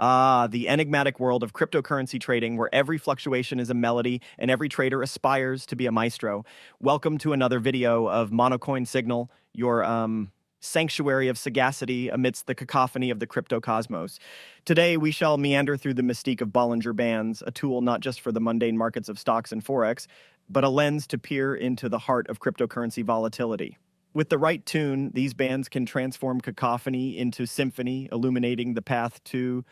Ah, the enigmatic world of cryptocurrency trading where every fluctuation is a melody and every trader aspires to be a maestro. Welcome to another video of MonoCoin Signal, your sanctuary of sagacity amidst the cacophony of the crypto cosmos. Today, we shall meander through the mystique of Bollinger Bands, a tool not just for the mundane markets of stocks and forex, but a lens to peer into the heart of cryptocurrency volatility. With the right tune, these bands can transform cacophony into symphony, illuminating the path to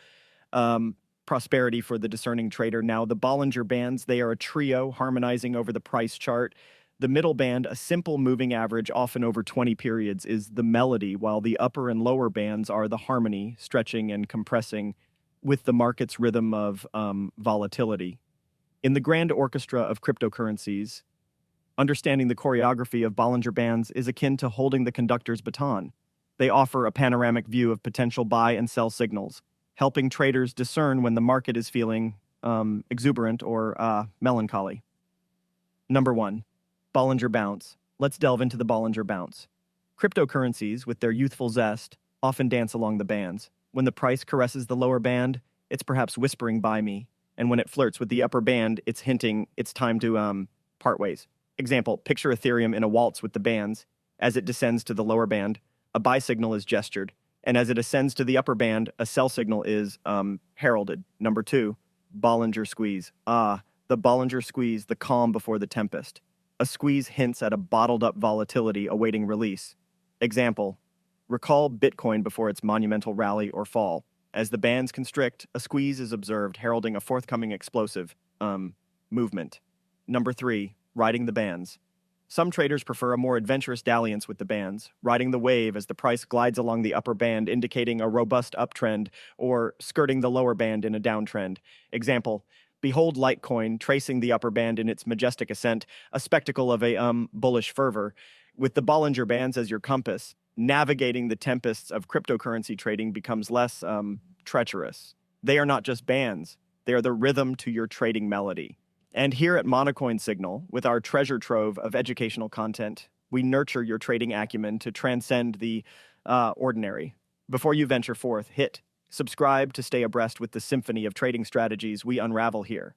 prosperity for the discerning trader. Now, the Bollinger Bands, they are a trio harmonizing over the price chart. The middle band, a simple moving average, often over 20 periods, is the melody, while the upper and lower bands are the harmony, stretching and compressing with the market's rhythm of volatility. In the grand orchestra of cryptocurrencies, understanding the choreography of Bollinger Bands is akin to holding the conductor's baton. They offer a panoramic view of potential buy and sell signals, helping traders discern when the market is feeling exuberant or melancholy. Number 1, Bollinger Bounce. Let's delve into the Bollinger Bounce. Cryptocurrencies, with their youthful zest, often dance along the bands. When the price caresses the lower band, it's perhaps whispering "buy me," and when it flirts with the upper band, it's hinting it's time to part ways. Example, picture Ethereum in a waltz with the bands. As it descends to the lower band, a buy signal is gestured, and as it ascends to the upper band, a sell signal is heralded. Number 2, Bollinger Squeeze. Ah, the Bollinger Squeeze, the calm before the tempest. A squeeze hints at a bottled-up volatility awaiting release. Example, recall Bitcoin before its monumental rally or fall. As the bands constrict, a squeeze is observed, heralding a forthcoming explosive movement. Number 3, riding the bands. Some traders prefer a more adventurous dalliance with the bands, riding the wave as the price glides along the upper band, indicating a robust uptrend, or skirting the lower band in a downtrend. Example, behold Litecoin tracing the upper band in its majestic ascent, a spectacle of a bullish fervor. With the Bollinger Bands as your compass, navigating the tempests of cryptocurrency trading becomes less treacherous. They are not just bands, they are the rhythm to your trading melody. And here at MonoCoin Signal, with our treasure trove of educational content, we nurture your trading acumen to transcend the ordinary. Before you venture forth, hit subscribe to stay abreast with the symphony of trading strategies we unravel here.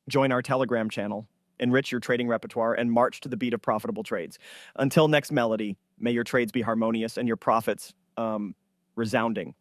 Join our Telegram channel, enrich your trading repertoire, and march to the beat of profitable trades. Until next melody, may your trades be harmonious and your profits resounding.